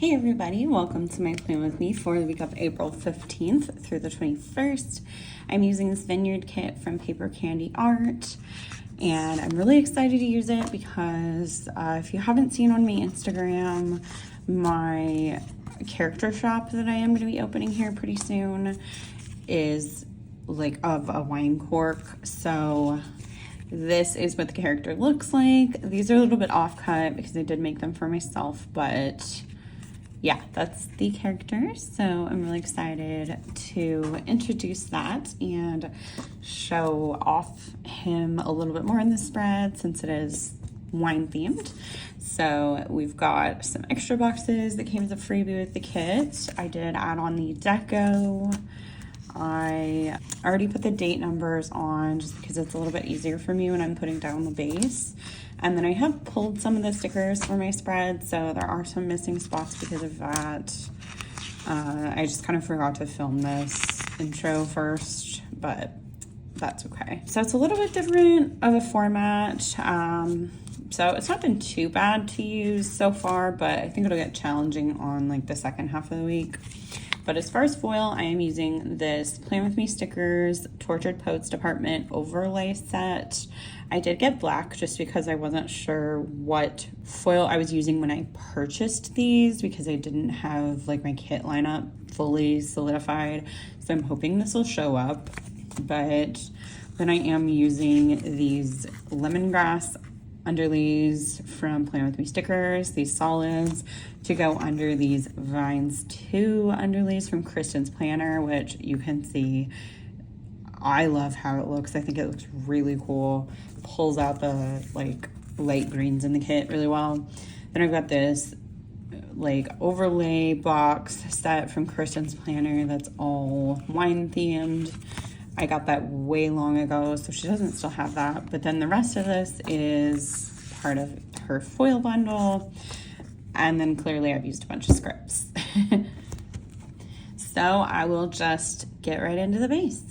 Hey everybody, welcome to my plan with me for the week of April 15th through the 21st. I'm using this Vineyard kit from Paper Candy Art, and I'm really excited to use it because if you haven't seen on my Instagram, my character shop that I am going to be opening here pretty soon is like of a wine cork. So this is what the character looks like. These are a little bit off cut because I did make them for myself, but yeah, that's the character. So I'm really excited to introduce that and show off him a little bit more in the spread since it is wine themed. So we've got some extra boxes that came as a freebie with the kit. I did add on the deco. I already put the date numbers on just because it's a little bit easier for me when I'm putting down the base. And then I have pulled some of the stickers for my spread, so there are some missing spots because of that. I just kind of forgot to film this intro first, but that's okay. So it's a little bit different of a format. So it's not been too bad to use so far, but I think it'll get challenging on like the second half of the week. But as far as foil, I am using this Plan With Me Stickers Tortured Poets Department overlay set. I did get black just because I wasn't sure what foil I was using when I purchased these because I didn't have like my kit lineup fully solidified. So I'm hoping this will show up. But then I am using these lemongrass underlays from Plan With Me Stickers, these solids, to go under these Vines 2 underlays from Kristen's Planner, which you can see. I love how it looks. I think it looks really cool. Pulls out the like light greens in the kit really well. Then I've got this like overlay box set from Kristen's Planner that's all wine themed. I got that way long ago, so she doesn't still have that. But then the rest of this is part of her foil bundle. And then clearly I've used a bunch of scripts. So I will just get right into the base.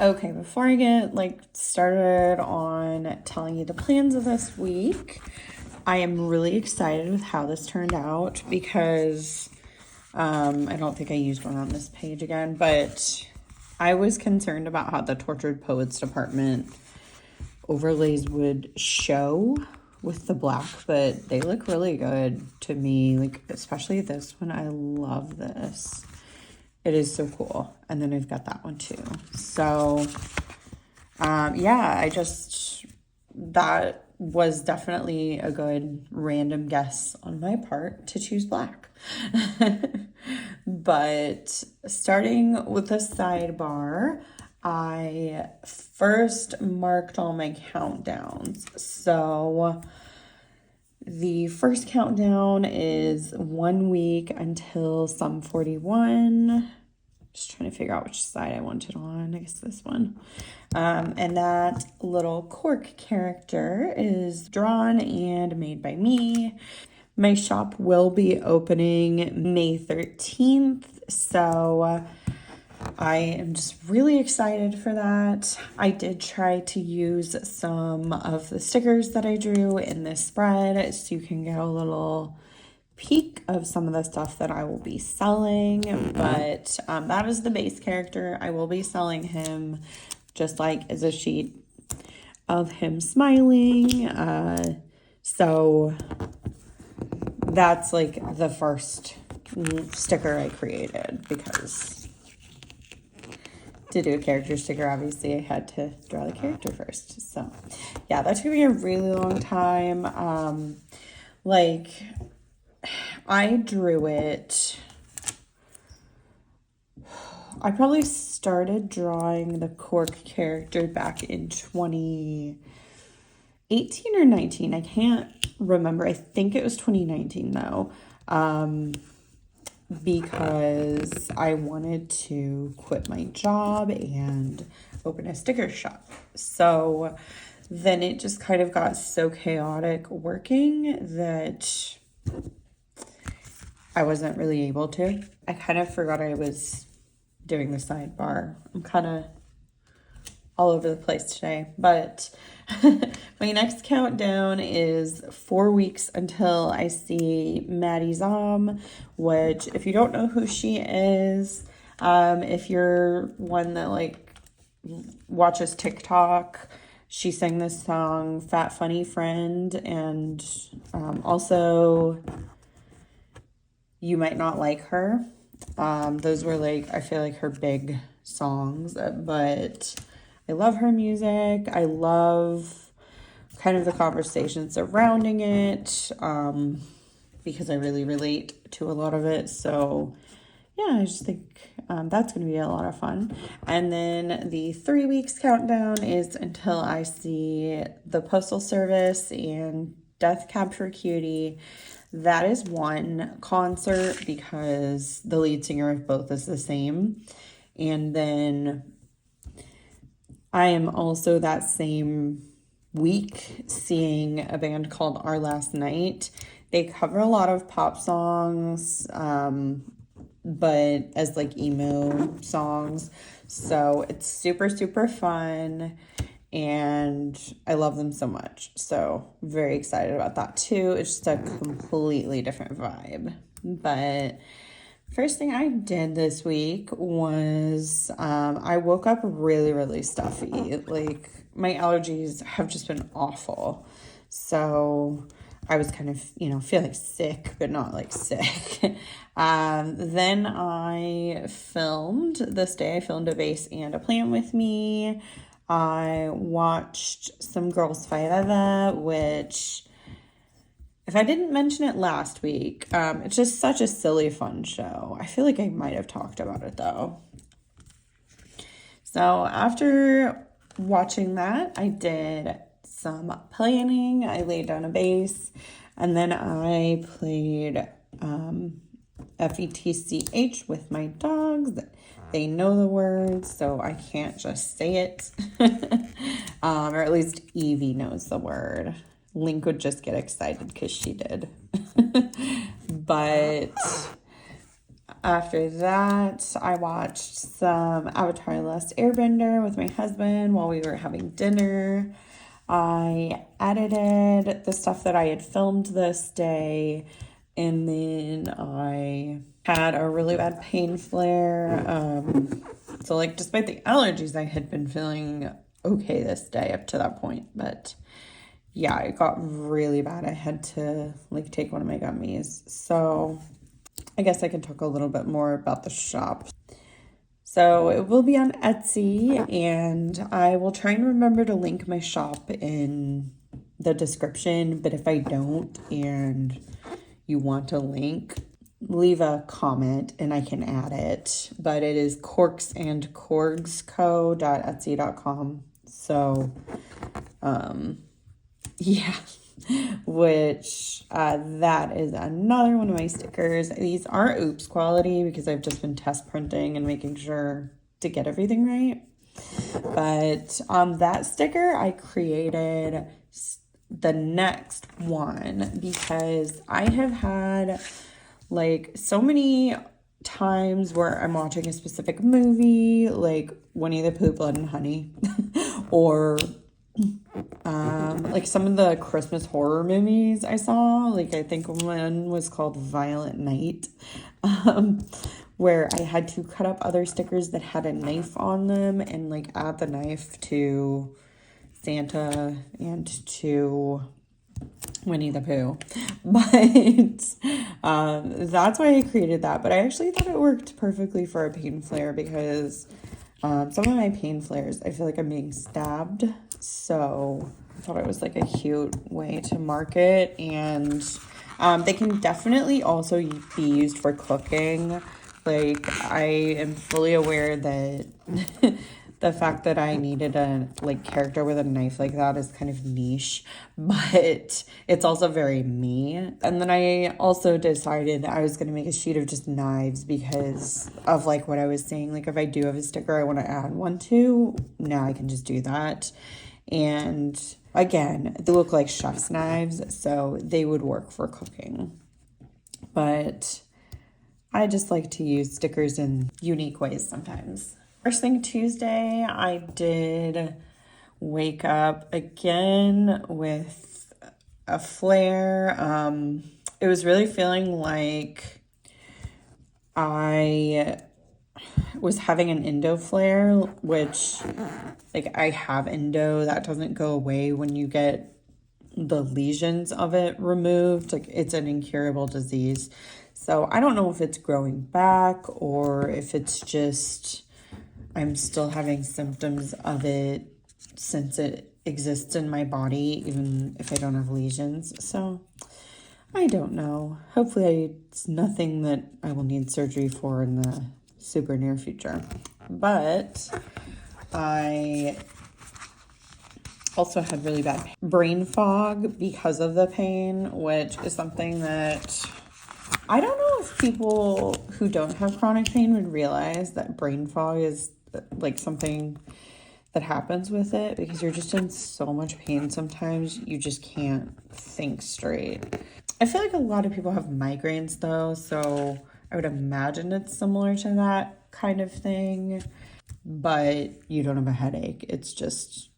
Okay, before I get started on telling you the plans of this week, I am really excited with how this turned out because I don't think I used one on this page again, but I was concerned about how the Tortured Poets Department overlays would show with the black, but they look really good to me, especially this one. I love this. It is so cool. And then I've got that one too. So, yeah, that was definitely a good random guess on my part to choose black. But starting with the sidebar, I first marked all my countdowns. So the first countdown is 1 week until Sum 41. Just trying to figure out which side I want it on. I guess this one. And that little cork character is drawn and made by me. My shop will be opening May 13th, so I am just really excited for that. I did try to use some of the stickers that I drew in this spread, so you can get a little peek of some of the stuff that I will be selling, but that is the base character. I will be selling him just like as a sheet of him smiling. So that's like the first sticker I created, because to do a character sticker, obviously I had to draw the character first. So yeah, that took me a really long time. Like, I drew it, I probably started drawing the cork character back in 2018 or 19. I can't remember. I think it was 2019 though, because I wanted to quit my job and open a sticker shop. So then it just kind of got so chaotic working that I wasn't really able to. I kind of forgot I was doing the sidebar. I'm kind of all over the place today, but my next countdown is 4 weeks until I see Maddie Zom, which, if you don't know who she is, if you're one that like watches TikTok, she sang this song Fat Funny Friend, and also You Might Not Like Her. Those were like, I feel like her big songs, but I love her music. I love kind of the conversation surrounding it, because I really relate to a lot of it. So yeah, I just think that's going to be a lot of fun. And then the 3 weeks countdown is until I see the Postal Service and Death Cab for Cutie. That is one concert because the lead singer of both is the same. And then I am also that same week seeing a band called Our Last Night. They cover a lot of pop songs, but as like emo songs. So it's super, super fun. And I love them so much. So very excited about that too. It's just a completely different vibe. But first thing I did this week was I woke up really, really stuffy. Like, my allergies have just been awful. So I was kind of, feeling sick, but not like sick. Then I filmed this day. I filmed a vase and a plant with me. I watched some Girls Fight Eva, which, if I didn't mention it last week, it's just such a silly, fun show. I feel like I might have talked about it, though. So after watching that, I did some planning. I laid down a base, and then I played FETCH with my dogs. They know the words, so I can't just say it. Or at least Evie knows the word. Link would just get excited because she did. But after that, I watched some Avatar: The Last Airbender with my husband while we were having dinner. I edited the stuff that I had filmed this day, and then I had a really bad pain flare. So like, despite the allergies, I had been feeling okay this day up to that point, but yeah, it got really bad. I had to like take one of my gummies. So I guess I can talk a little bit more about the shop. So it will be on Etsy, and I will try and remember to link my shop in the description. But if I don't and you want a link, leave a comment and I can add it. But it is corksandcorgsco.etsy.com. So, yeah, which that is another one of my stickers. These are oops quality because I've just been test printing and making sure to get everything right. But that sticker, I created the next one because I have had like so many times where I'm watching a specific movie, like Winnie the Pooh, Blood and Honey, or like some of the Christmas horror movies I saw. Like I think one was called Violent Night, where I had to cut up other stickers that had a knife on them and like add the knife to Santa and to Winnie the Pooh. But that's why I created that. But I actually thought it worked perfectly for a paint flare because some of my paint flares, I feel like I'm being stabbed. So I thought it was like a cute way to mark it. And they can definitely also be used for cooking. Like I am fully aware that the fact that I needed a like character with a knife like that is kind of niche, but it's also very me. And then I also decided that I was going to make a sheet of just knives because of like what I was saying. Like if I do have a sticker I want to add one to, now I can just do that. And again, they look like chef's knives, so they would work for cooking. But I just like to use stickers in unique ways sometimes. First thing Tuesday, I did wake up again with a flare. It was really feeling like I was having an endo flare, which like I have endo. That doesn't go away when you get the lesions of it removed. Like it's an incurable disease. So I don't know if it's growing back or if it's just I'm still having symptoms of it since it exists in my body, even if I don't have lesions. So I don't know. Hopefully it's nothing that I will need surgery for in the super near future. But I also had really bad brain fog because of the pain, which is something that I don't know if people who don't have chronic pain would realize that brain fog is like something that happens with it because you're just in so much pain sometimes you just can't think straight. I feel like a lot of people have migraines though, so I would imagine it's similar to that kind of thing, but you don't have a headache. It's just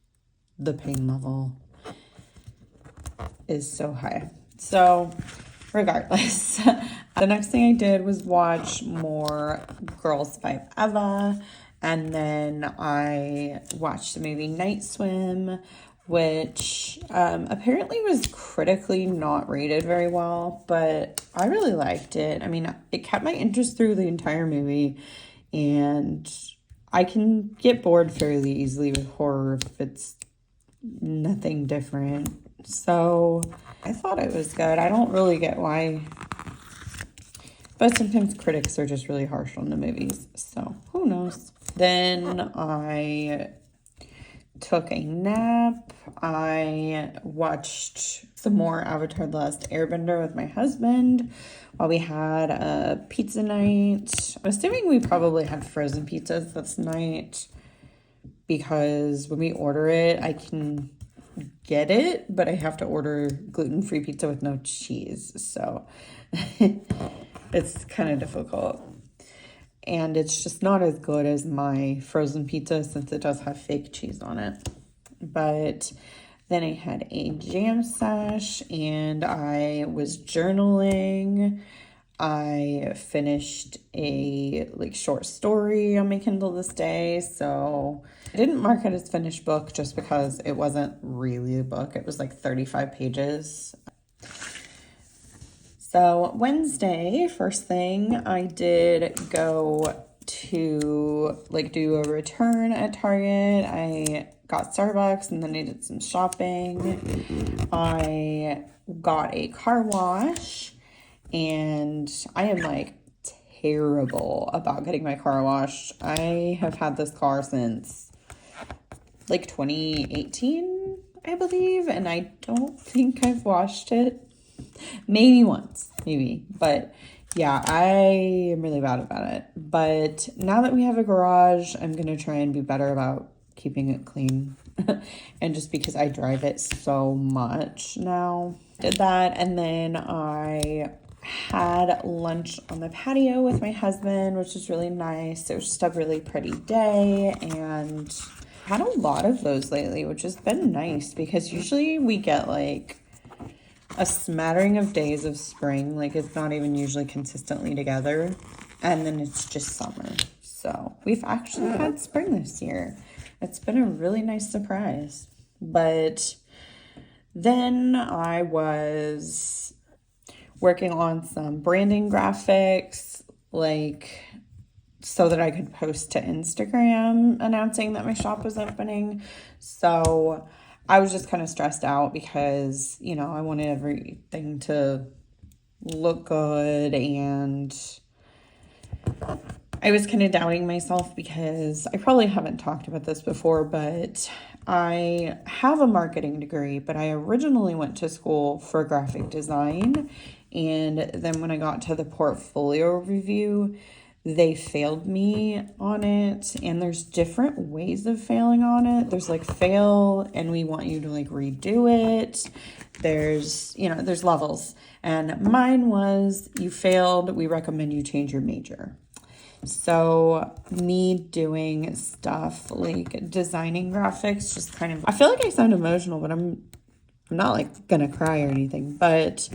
the pain level is so high. So regardless, the next thing I did was watch more Girls 5 Eva. And then I watched the movie Night Swim, which apparently was critically not rated very well, but I really liked it. I mean, it kept my interest through the entire movie, and I can get bored fairly easily with horror if it's nothing different. So I thought it was good. I don't really get why, but sometimes critics are just really harsh on the movies, so who knows. Then I took a nap. I watched some more Avatar: The Last Airbender with my husband while we had a pizza night. I'm assuming we probably had frozen pizzas this night because when we order it, I can get it, but I have to order gluten-free pizza with no cheese, so it's kind of difficult. And it's just not as good as my frozen pizza since it does have fake cheese on it. But then I had a jam sesh and I was journaling. I finished a short story on my Kindle this day, so I didn't mark it as finished book just because it wasn't really a book. It was like 35 pages. So Wednesday, first thing, I did go to like do a return at Target. I got Starbucks and then I did some shopping. I got a car wash and I am like terrible about getting my car washed. I have had this car since like 2018, I believe, and I don't think I've washed it. Maybe once, maybe, but yeah, I am really bad about it. But now that we have a garage, I'm gonna try and be better about keeping it clean. And just because I drive it so much now, did that. And then I had lunch on the patio with my husband, which was really nice. It was just a really pretty day, and had a lot of those lately, which has been nice because usually we get like a smattering of days of spring. Like it's not even usually consistently together, and then it's just summer. So we've actually had spring this year. It's been a really nice surprise. But then I was working on some branding graphics, like so that I could post to Instagram announcing that my shop was opening. So I was just kind of stressed out because, you know, I wanted everything to look good, and I was kind of doubting myself because I probably haven't talked about this before, but I have a marketing degree, but I originally went to school for graphic design. And then when I got to the portfolio review, they failed me on it, and there's different ways of failing on it. There's like fail and we want you to like redo it. There's, you know, there's levels, and mine was you failed, we recommend you change your major. So me doing stuff like designing graphics, just kind of, I feel like I sound emotional, but I'm not like gonna cry or anything, but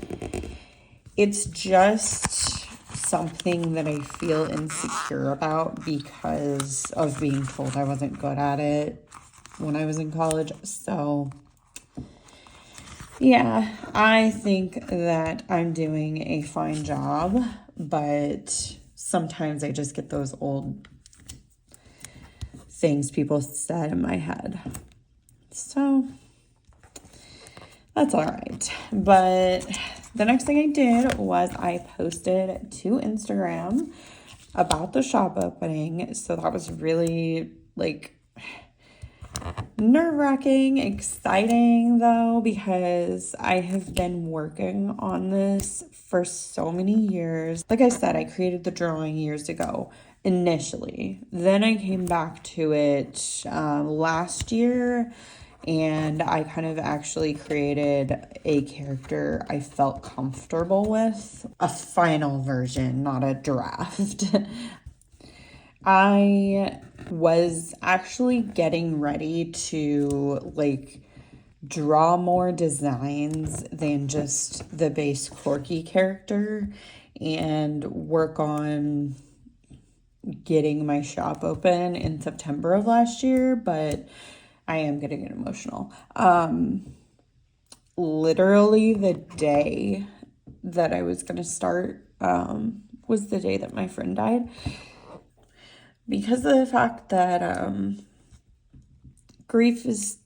it's just something that I feel insecure about because of being told I wasn't good at it when I was in college. So yeah, I think that I'm doing a fine job, but sometimes I just get those old things people said in my head. So that's all right. But the next thing I did was I posted to Instagram about the shop opening. So that was really like nerve-wracking, exciting though, because I have been working on this for so many years. Like I said, I created the drawing years ago initially. Then I came back to it last year, and I kind of actually created a character I felt comfortable with. A final version, not a draft. I was actually getting ready to like draw more designs than just the base Corky character and work on getting my shop open in September of last year, but I am getting emotional. Literally the day that I was going to start was the day that my friend died. Because of the fact that grief is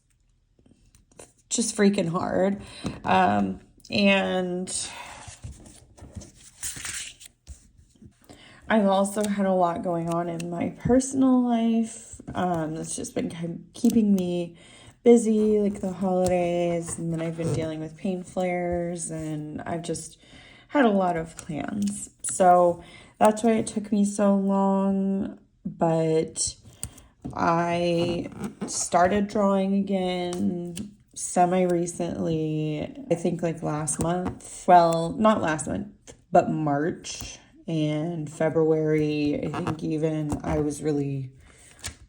just freaking hard. And I've also had a lot going on in my personal life. That's just been keeping me busy, like the holidays. And then I've been dealing with pain flares, and I've just had a lot of plans. So that's why it took me so long. But I started drawing again semi-recently, I think like last month. Well, not last month, but March and February, I think even, I was really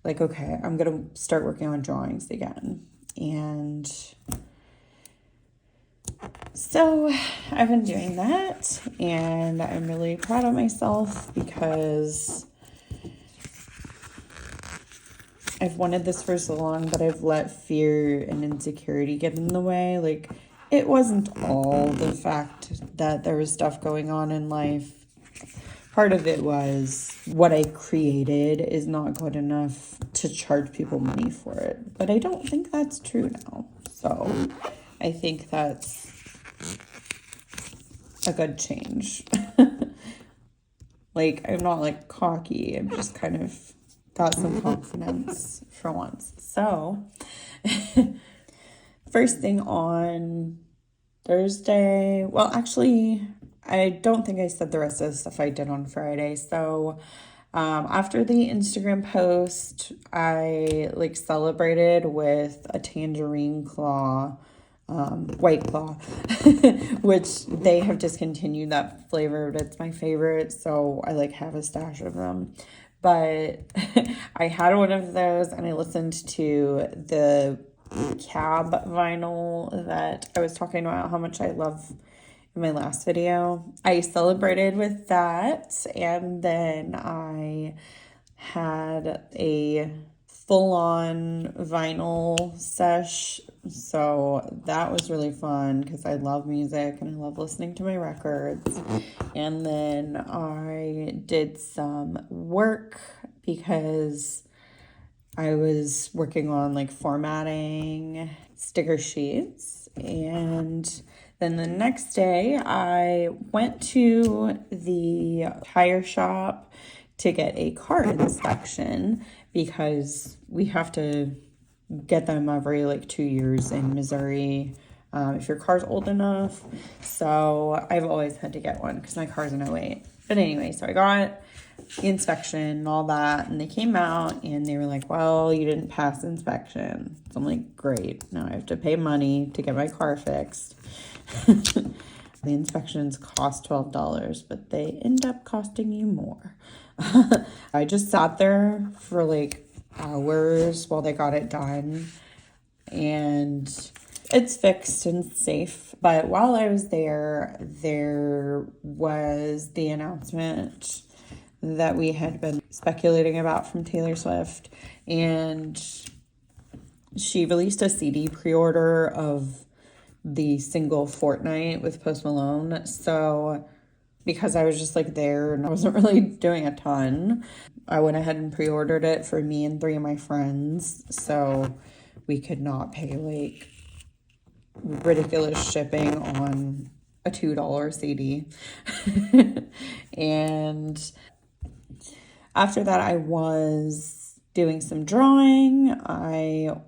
like, okay, I'm going to start working on drawings again. And so I've been doing that, and I'm really proud of myself because I've wanted this for so long, but I've let fear and insecurity get in the way. Like, it wasn't all the fact that there was stuff going on in life, part of it was what I created is not good enough to charge people money for it. But I don't think that's true now. So I think that's a good change. Like, I'm not like cocky. I'm just kind of got some confidence for once. So first thing on Thursday, well, actually, I don't think I said the rest of the stuff I did on Friday. So after the Instagram post, I like celebrated with a tangerine claw, White Claw, which they have discontinued that flavor, but it's my favorite. So I like have a stash of them. But I had one of those and I listened to the Cab vinyl that I was talking about how much I love in my last video. I celebrated with that, and then I had a full-on vinyl sesh, so that was really fun because I love music and I love listening to my records. And then I did some work because I was working on like formatting sticker sheets. And then the next day I went to the tire shop to get a car inspection because we have to get them every like 2 years in Missouri if your car's old enough. So I've always had to get one because my car's an '08. But anyway, so I got the inspection and all that, and they came out and they were like, well, you didn't pass inspection. So I'm like, great, now I have to pay money to get my car fixed. The inspections cost $12, but they end up costing you more. I just sat there for like hours while they got it done, and it's fixed and safe. But while I was there, there was the announcement that we had been speculating about from Taylor Swift, and she released a CD pre-order of the single Fortnite with Post Malone. So because I was just like there and I wasn't really doing a ton, I went ahead and pre-ordered it for me and 3 of my friends so we could not pay like ridiculous shipping on a $2 CD. And after that, I was doing some drawing. I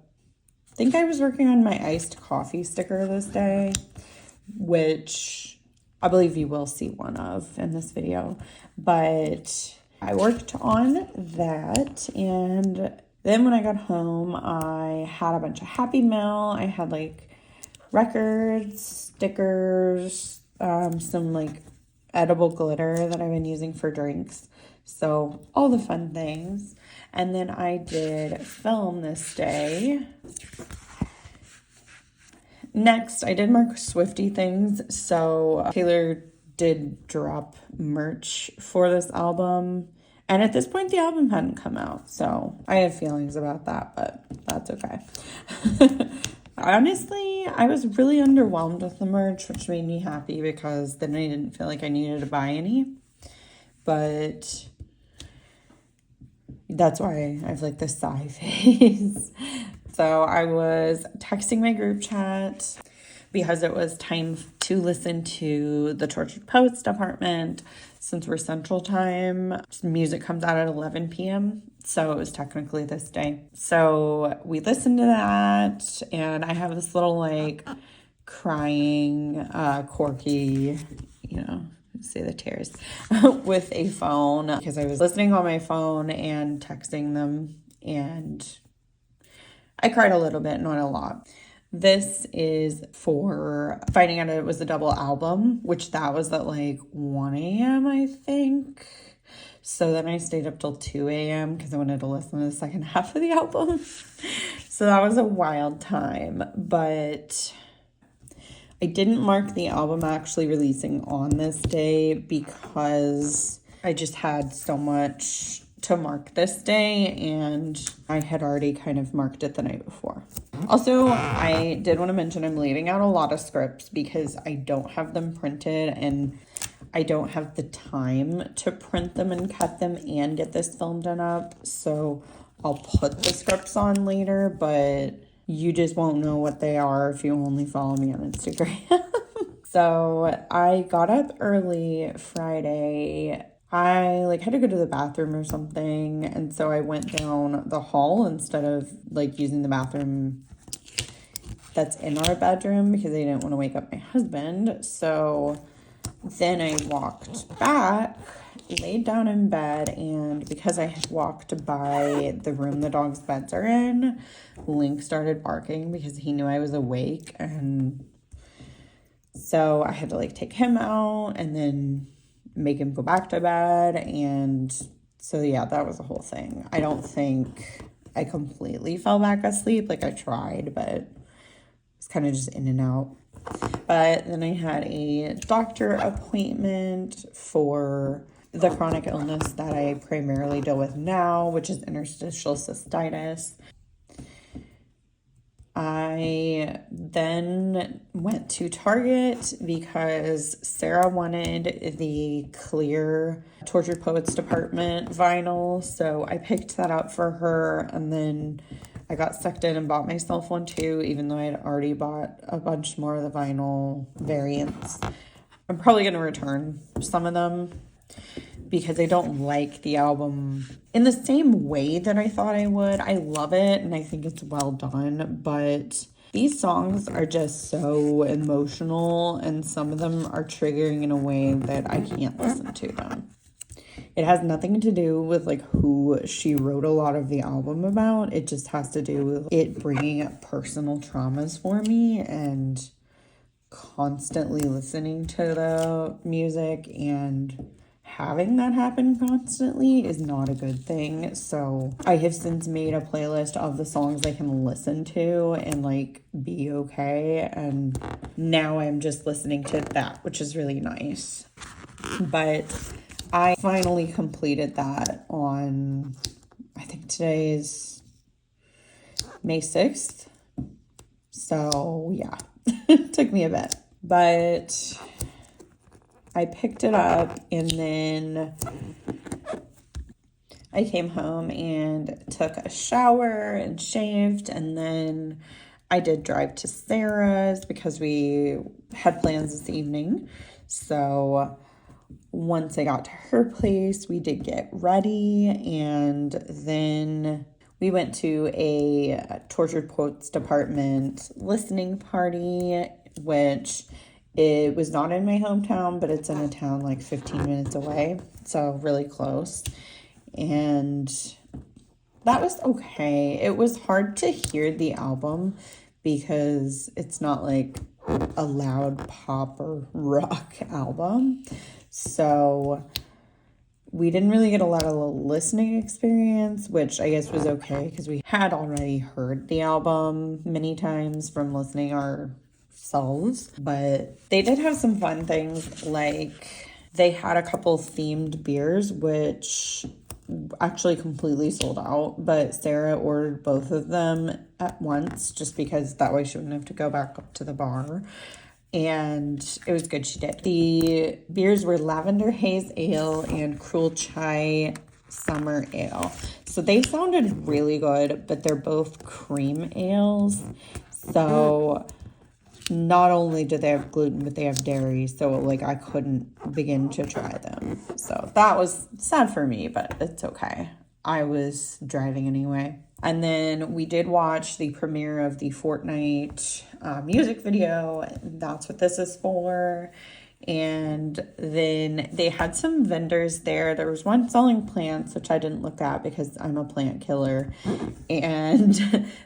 think I was working on my iced coffee sticker this day, which I believe you will see one of in this video. But I worked on that, and then when I got home, I had a bunch of Happy Mail. I had like records, stickers, some like edible glitter that I've been using for drinks. So all the fun things. And then I did film this day. Next, I did more Swiftie things. So Taylor did drop merch for this album. And at this point, the album hadn't come out. So I have feelings about that, but that's okay. Honestly, I was really underwhelmed with the merch, which made me happy because then I didn't feel like I needed to buy any. But that's why I have like this sigh face. So I was texting my group chat because it was time to listen to the Tortured Poets Department. Since we're Central Time, music comes out at 11 p.m. So it was technically this day. So we listened to that, and I have this little like crying, quirky, say the tears, with a phone because I was listening on my phone and texting them, and I cried a little bit, not a lot. This is for finding out it was a double album, which that was at like 1 a.m. I think. So then I stayed up till 2 a.m. because I wanted to listen to the second half of the album. So that was a wild time, but I didn't mark the album actually releasing on this day because I just had so much to mark this day, and I had already kind of marked it the night before. Also, I did want to mention I'm leaving out a lot of scripts because I don't have them printed, and I don't have the time to print them and cut them and get this film done up. So I'll put the scripts on later, but you just won't know what they are if you only follow me on Instagram. So I got up early Friday. I had to go to the bathroom or something. And so I went down the hall instead of using the bathroom that's in our bedroom because I didn't want to wake up my husband. So then I walked back, laid down in bed, and because I had walked by the room the dog's beds are in, Link started barking because he knew I was awake, and so I had to take him out and then make him go back to bed. And so yeah, that was the whole thing. I don't think I completely fell back asleep. I tried, but it's kind of just in and out. But then I had a doctor appointment for the chronic illness that I primarily deal with now, which is interstitial cystitis. I then went to Target because Sarah wanted the clear Tortured Poets Department vinyl. So I picked that up for her, and then I got sucked in and bought myself one too, even though I had already bought a bunch more of the vinyl variants. I'm probably going to return some of them because I don't like the album in the same way that I thought I would. I love it and I think it's well done, but these songs are just so emotional and some of them are triggering in a way that I can't listen to them. It has nothing to do with who she wrote a lot of the album about. It just has to do with it bringing up personal traumas for me, and constantly listening to the music and having that happen constantly is not a good thing. So I have since made a playlist of the songs I can listen to and be okay. And now I'm just listening to that, which is really nice. But I finally completed that on, I think today is May 6th. So yeah, it took me a bit, but I picked it up and then I came home and took a shower and shaved, and then I did drive to Sarah's because we had plans this evening. So once I got to her place, we did get ready, and then we went to a Tortured Poets Department listening party, which it was not in my hometown, but it's in a town 15 minutes away, so really close. And that was okay. It was hard to hear the album because it's not a loud pop or rock album. So we didn't really get a lot of listening experience, which I guess was okay because we had already heard the album many times from listening ourselves. But they did have some fun things, they had a couple themed beers, which actually completely sold out, but Sarah ordered both of them at once just because that way she wouldn't have to go back up to the bar. And it was good she did. The beers were Lavender Haze Ale and Cruel Chai Summer Ale. So they sounded really good, but they're both cream ales. So not only do they have gluten, but they have dairy. So I couldn't begin to try them. So that was sad for me, but it's okay. I was driving anyway. And then we did watch the premiere of the Fortnite music video. That's what this is for. And then they had some vendors there. There was one selling plants, which I didn't look at because I'm a plant killer. And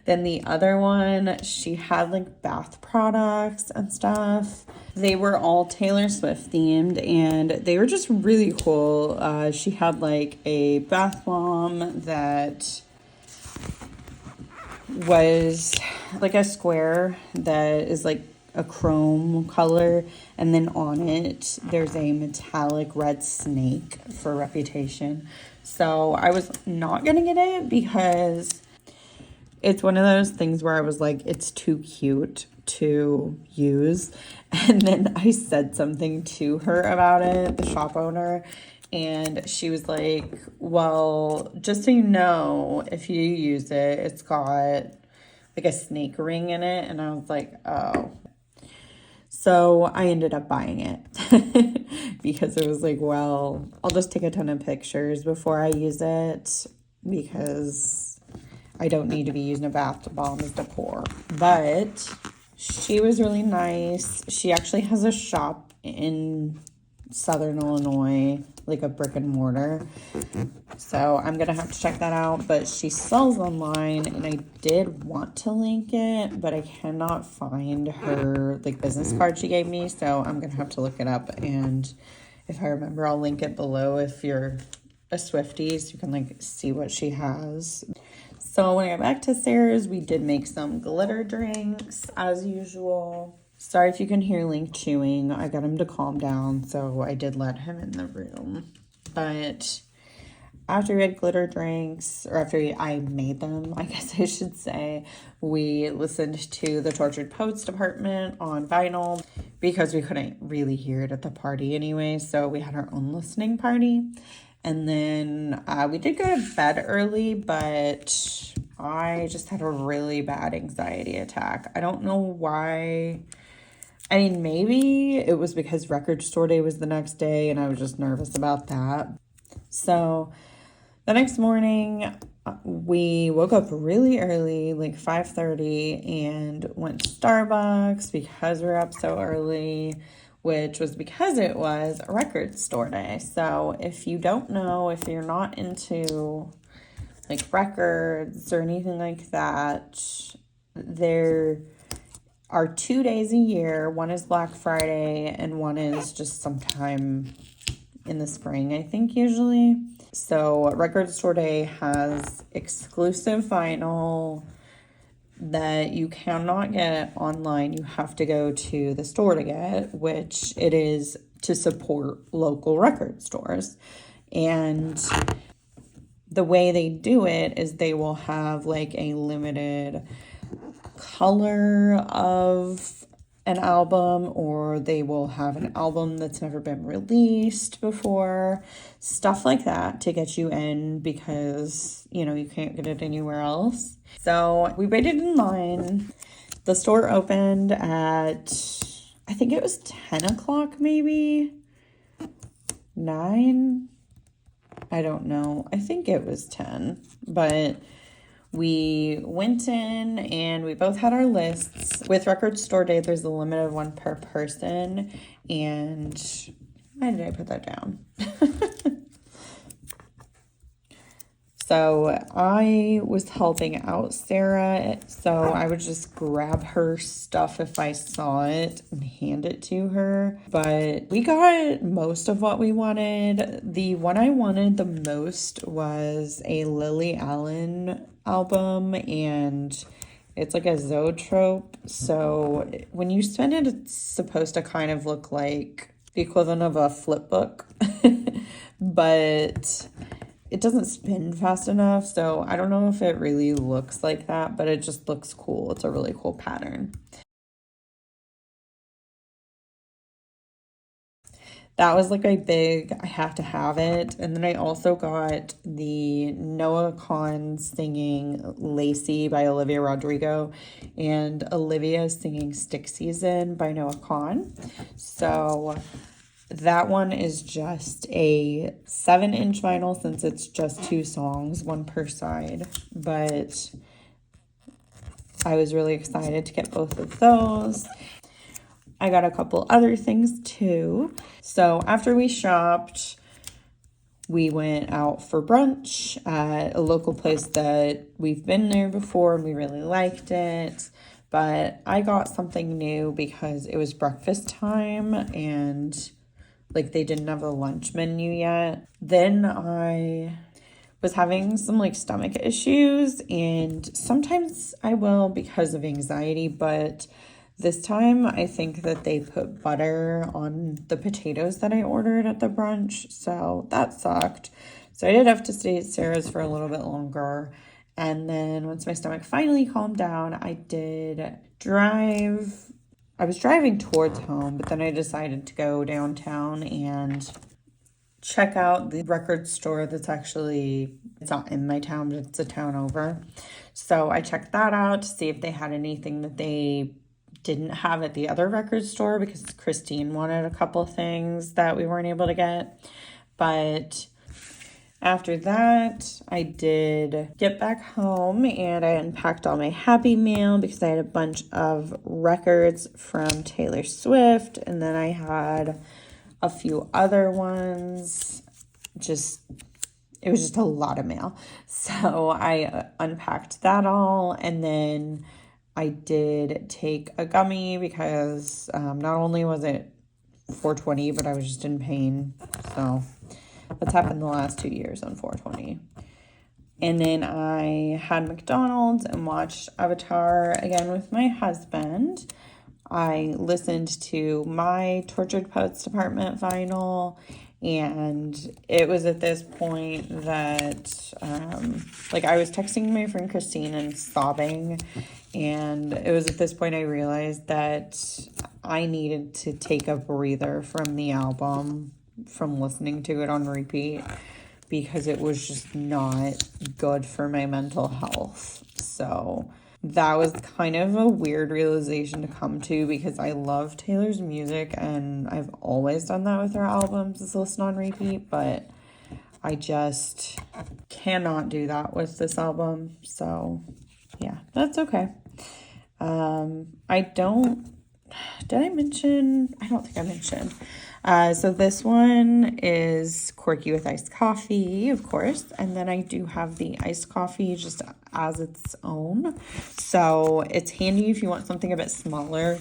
then the other one, she had bath products and stuff. They were all Taylor Swift themed and they were just really cool. She had a bath bomb that was a square that is a chrome color, and then on it there's a metallic red snake for Reputation. So I was not gonna get it because it's one of those things where I was it's too cute, to use. And then I said something to her about it, the shop owner, and she was like, well, just so you know, if you use it, it's got like a snake ring in it. And I was like, oh. So I ended up buying it because it was like, well, I'll just take a ton of pictures before I use it because I don't need to be using a bath bomb as decor. But she was really nice. She actually has a shop in Southern Illinois, like a brick and mortar. So I'm going to have to check that out. But she sells online, and I did want to link it, but I cannot find her like business card she gave me. So I'm going to have to look it up. And if I remember, I'll link it below if you're a Swiftie, so you can like see what she has. So when I got back to Sarah's, we did make some glitter drinks as usual. Sorry if you can hear Link chewing. I got him to calm down, so I did let him in the room. But after we had glitter drinks, or after I made them, I guess I should say, we listened to the Tortured Poets Department on vinyl because we couldn't really hear it at the party anyway, so we had our own listening party. And then we did go to bed early, but I just had a really bad anxiety attack. I don't know why. I mean, maybe it was because record store day was the next day and I was just nervous about that. So the next morning, we woke up really early, like 5:30, and went to Starbucks because we were up so early, which was because it was a record store day. So if you don't know, if you're not into like records or anything like that, there are 2 days a year. One is Black Friday and one is just sometime in the spring, I think, usually. So Record Store Day has exclusive vinyl that you cannot get online. You have to go to the store to get, which it is to support local record stores. And the way they do it is they will have like a limited color of an album, or they will have an album that's never been released before, stuff like that to get you in because, you know, you can't get it anywhere else. So we waited in line. The store opened at, I think it was 10 o'clock, maybe 9. I don't know. I think it was 10, but we went in and we both had our lists. With Record Store Day, there's a limit of 1 per person. And why did I put that down? So I was helping out Sarah, so I would just grab her stuff if I saw it and hand it to her. But we got most of what we wanted. The one I wanted the most was a Lily Allen album, and it's like a zoetrope. So when you spin it, it's supposed to kind of look like the equivalent of a flip book, but it doesn't spin fast enough, so I don't know if it really looks like that, but it just looks cool. It's a really cool pattern. That was like a big, I have to have it. And then I also got the Noah Kahan singing Lacey by Olivia Rodrigo and Olivia singing Stick Season by Noah Kahan. So that one is just a 7-inch vinyl since it's just 2 songs, 1 per side. But I was really excited to get both of those. I got a couple other things too. So after we shopped, we went out for brunch at a local place that we've been there before and we really liked it. But I got something new because it was breakfast time and like they didn't have a lunch menu yet. Then I was having some like stomach issues, and sometimes I will because of anxiety, but this time I think that they put butter on the potatoes that I ordered at the brunch, so that sucked. So I did have to stay at Sarah's for a little bit longer. And then once my stomach finally calmed down, I did I was driving towards home, but then I decided to go downtown and check out the record store it's not in my town, but it's a town over. So I checked that out to see if they had anything that they didn't have at the other record store, because Christine wanted a couple things that we weren't able to get. But after that, I did get back home and I unpacked all my Happy Mail because I had a bunch of records from Taylor Swift, and then I had a few other ones. It was just a lot of mail. So I unpacked that all, and then I did take a gummy because not only was it 420, but I was just in pain. So that's happened the last 2 years on 420. And then I had McDonald's and watched Avatar again with my husband. I listened to my Tortured Poets Department vinyl, and it was at this point that I was texting my friend Christine and sobbing, and it was at this point I realized that I needed to take a breather from the album, from listening to it on repeat, because it was just not good for my mental health. So that was kind of a weird realization to come to, because I love Taylor's music and I've always done that with her albums, is listen on repeat, but I just cannot do that with this album. So yeah, that's okay. Did I mention? I don't think I mentioned. So this one is Corky with iced coffee, of course. And then I do have the iced coffee just as its own. So it's handy if you want something a bit smaller.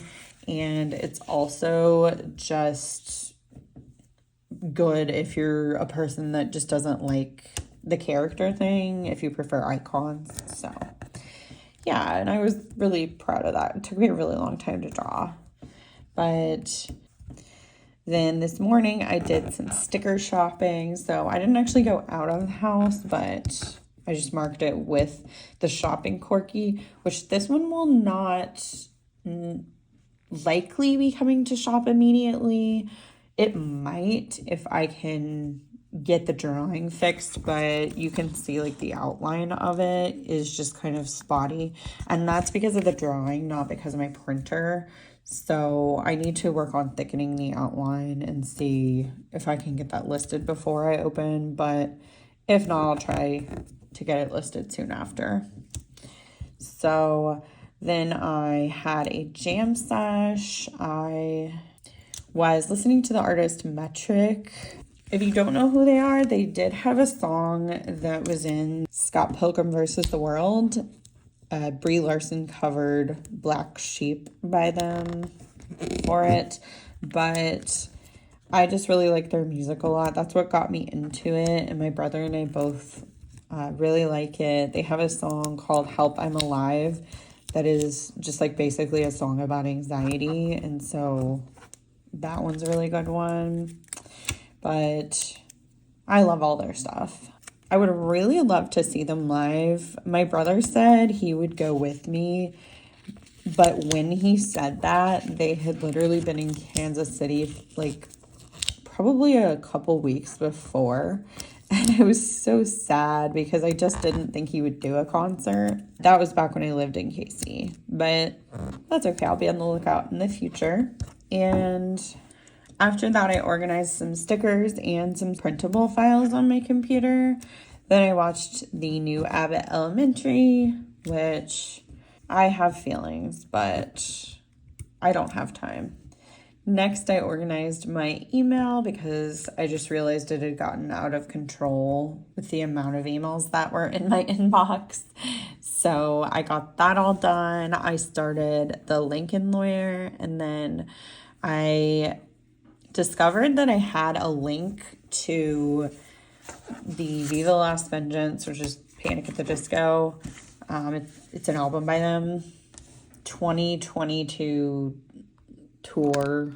And it's also just good if you're a person that just doesn't like the character thing, if you prefer icons. So yeah, and I was really proud of that. It took me a really long time to draw. But then this morning I did some sticker shopping. So I didn't actually go out of the house, but I just marked it with the shopping Corky, which this one will not likely be coming to shop immediately. It might if I can get the drawing fixed, but you can see like the outline of it is just kind of spotty, and that's because of the drawing, not because of my printer. So I need to work on thickening the outline and see if I can get that listed before I open, but if not, I'll try to get it listed soon after. So then I had a jam sesh. I was listening to the artist Metric. If you don't know who they are, they did have a song that was in Scott Pilgrim vs. the World. Brie Larson covered Black Sheep by them for it, but I just really like their music a lot. That's what got me into it, and my brother and I both really like it. They have a song called Help I'm Alive that is just like basically a song about anxiety, and so that one's a really good one. But I love all their stuff. I would really love to see them live. My brother said he would go with me, but when he said that, they had literally been in Kansas City like probably a couple weeks before, and I was so sad because I just didn't think he would do a concert. That was back when I lived in KC, but that's okay. I'll be on the lookout in the future. And after that, I organized some stickers and some printable files on my computer. Then I watched the new Abbott Elementary, which I have feelings, but I don't have time. Next, I organized my email because I just realized it had gotten out of control with the amount of emails that were in my inbox. So I got that all done. I started the Lincoln Lawyer, and then I discovered that I had a link to the Viva Last Vengeance, which is Panic at the Disco. It's an album by them, 2022 tour.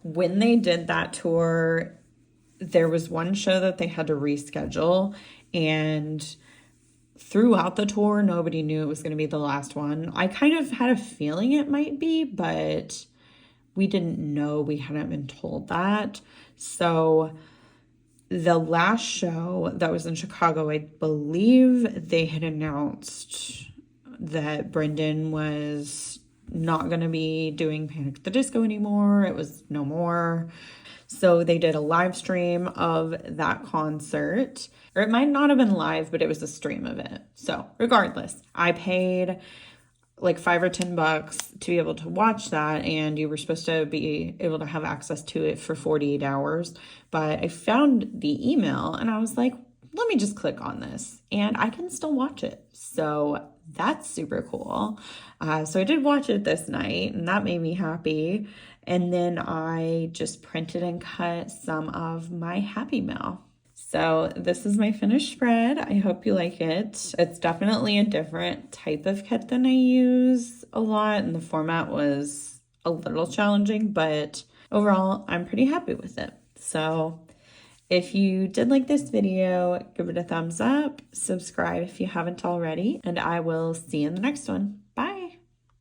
When they did that tour, there was one show that they had to reschedule, and throughout the tour, nobody knew it was going to be the last one. I kind of had a feeling it might be, but we didn't know. We hadn't been told that. So the last show that was in Chicago, I believe they had announced that Brendan was not going to be doing Panic at the Disco anymore. It was no more. So they did a live stream of that concert, or it might not have been live, but it was a stream of it. So regardless, I paid like $5 or $10 to be able to watch that, and you were supposed to be able to have access to it for 48 hours. But I found the email and I was like, let me just click on this and I can still watch it. So that's super cool. So I did watch it this night and that made me happy. And then I just printed and cut some of my Happy Mail. So this is my finished spread. I hope you like it. It's definitely a different type of kit than I use a lot, and the format was a little challenging, but overall, I'm pretty happy with it. So if you did like this video, give it a thumbs up, subscribe if you haven't already, and I will see you in the next one.